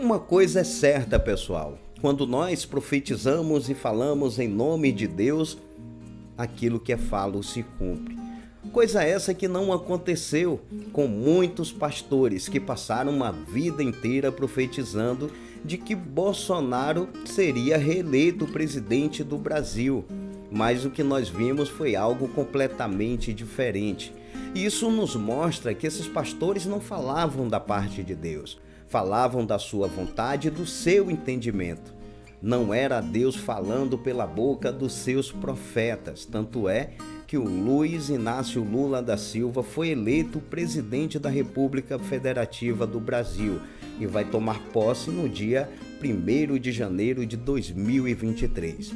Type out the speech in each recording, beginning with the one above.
Uma coisa é certa, pessoal. Quando nós profetizamos e falamos em nome de Deus, aquilo que é falo se cumpre. Coisa essa que não aconteceu com muitos pastores que passaram uma vida inteira profetizando de que Bolsonaro seria reeleito presidente do Brasil. Mas o que nós vimos foi algo completamente diferente. E isso nos mostra que esses pastores não falavam da parte de Deus, falavam da sua vontade e do seu entendimento. Não era Deus falando pela boca dos seus profetas. Tanto é que o Luiz Inácio Lula da Silva foi eleito presidente da República Federativa do Brasil e vai tomar posse no dia 1º de janeiro de 2023.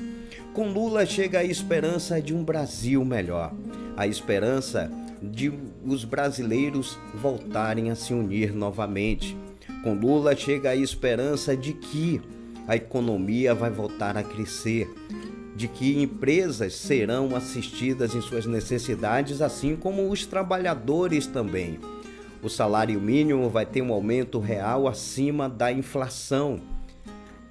Com Lula chega a esperança de um Brasil melhor, a esperança de os brasileiros voltarem a se unir novamente. Com Lula chega a esperança de que a economia vai voltar a crescer, de que empresas serão assistidas em suas necessidades, assim como os trabalhadores também. O salário mínimo vai ter um aumento real acima da inflação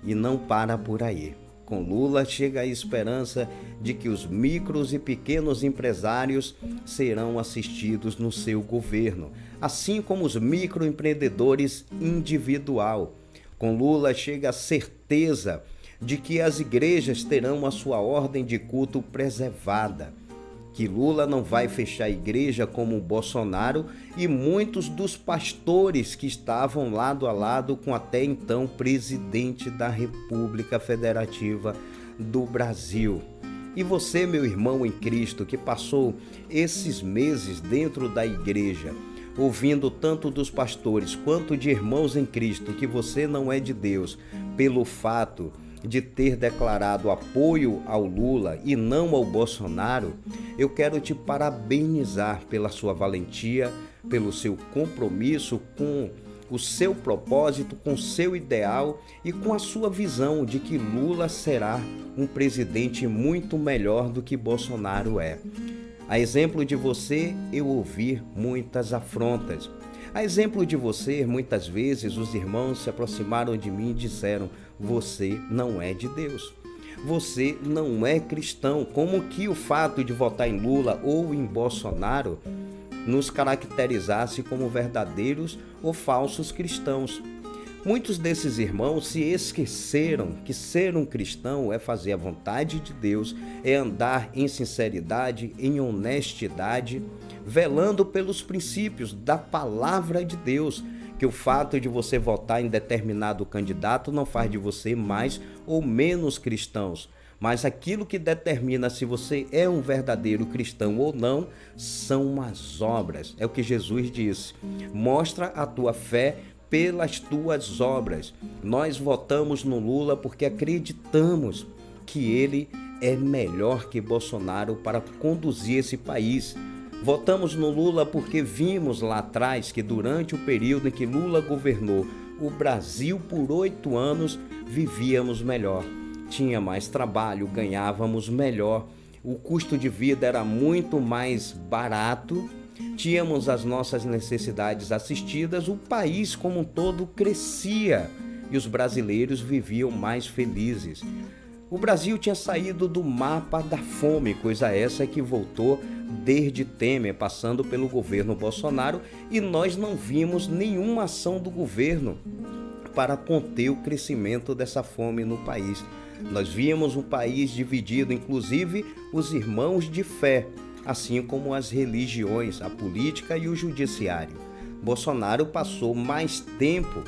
e não para por aí. Com Lula chega a esperança de que os micros e pequenos empresários serão assistidos no seu governo, assim como os microempreendedores individual. Com Lula chega a certeza de que as igrejas terão a sua ordem de culto preservada, que Lula não vai fechar a igreja como o Bolsonaro e muitos dos pastores que estavam lado a lado com até então presidente da República Federativa do Brasil. E você, meu irmão em Cristo, que passou esses meses dentro da igreja, ouvindo tanto dos pastores quanto de irmãos em Cristo que você não é de Deus, pelo fato de ter declarado apoio ao Lula e não ao Bolsonaro, eu quero te parabenizar pela sua valentia, pelo seu compromisso com o seu propósito, com o seu ideal e com a sua visão de que Lula será um presidente muito melhor do que Bolsonaro é. A exemplo de você, eu ouvi muitas afrontas. A exemplo de você, muitas vezes os irmãos se aproximaram de mim e disseram: você não é de Deus, você não é cristão. Como que o fato de votar em Lula ou em Bolsonaro nos caracterizasse como verdadeiros ou falsos cristãos? Muitos desses irmãos se esqueceram que ser um cristão é fazer a vontade de Deus, é andar em sinceridade, em honestidade, velando pelos princípios da palavra de Deus, que o fato de você votar em determinado candidato não faz de você mais ou menos cristãos, mas aquilo que determina se você é um verdadeiro cristão ou não são as obras. É o que Jesus disse: mostra a tua fé pelas tuas obras. Nós votamos no Lula porque acreditamos que ele é melhor que Bolsonaro para conduzir esse país. Votamos no Lula porque vimos lá atrás que durante o período em que Lula governou o Brasil por 8 anos, vivíamos melhor. Tinha mais trabalho, ganhávamos melhor, o custo de vida era muito mais barato, tínhamos as nossas necessidades assistidas, o país como um todo crescia e os brasileiros viviam mais felizes. O Brasil tinha saído do mapa da fome, coisa essa que voltou desde Temer, passando pelo governo Bolsonaro, e nós não vimos nenhuma ação do governo para conter o crescimento dessa fome no país. Nós víamos um país dividido, inclusive os irmãos de fé, assim como as religiões, a política e o judiciário. Bolsonaro passou mais tempo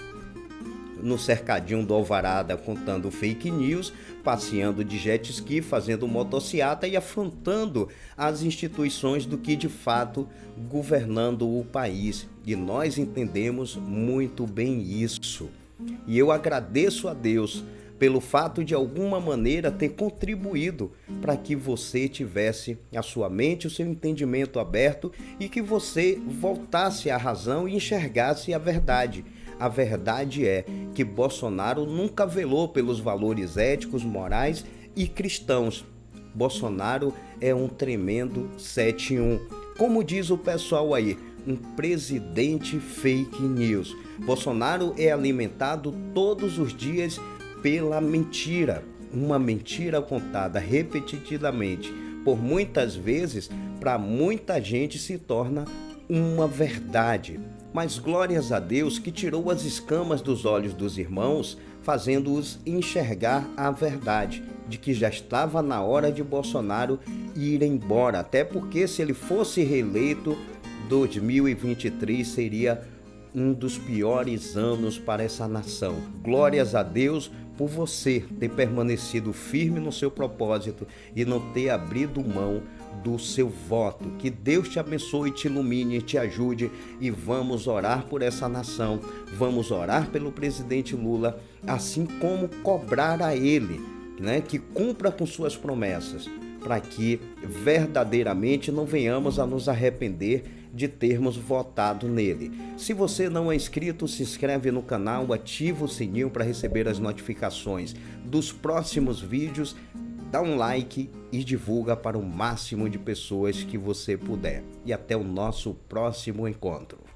no cercadinho do Alvorada contando fake news, passeando de jet ski, fazendo motociata e afrontando as instituições do que de fato governando o país. E nós entendemos muito bem isso. E eu agradeço a Deus pelo fato de alguma maneira ter contribuído para que você tivesse a sua mente, o seu entendimento aberto e que você voltasse à razão e enxergasse a verdade. A verdade é que Bolsonaro nunca velou pelos valores éticos, morais e cristãos. Bolsonaro é um tremendo 7-1. Como diz o pessoal aí, um presidente fake news. Bolsonaro é alimentado todos os dias pela mentira. Uma mentira contada repetidamente por muitas vezes, para muita gente se torna uma verdade. Mas glórias a Deus que tirou as escamas dos olhos dos irmãos, fazendo-os enxergar a verdade, de que já estava na hora de Bolsonaro ir embora. Até porque se ele fosse reeleito, 2023 seria um dos piores anos para essa nação. Glórias a Deus por você ter permanecido firme no seu propósito e não ter abrido mão do seu voto. Que Deus te abençoe, te ilumine, te ajude e vamos orar por essa nação. Vamos orar pelo presidente Lula, assim como cobrar a ele, que cumpra com suas promessas, para que verdadeiramente não venhamos a nos arrepender de termos votado nele. Se você não é inscrito, se inscreve no canal, ativa o sininho para receber as notificações dos próximos vídeos, dá um like e divulga para o máximo de pessoas que você puder. E até o nosso próximo encontro.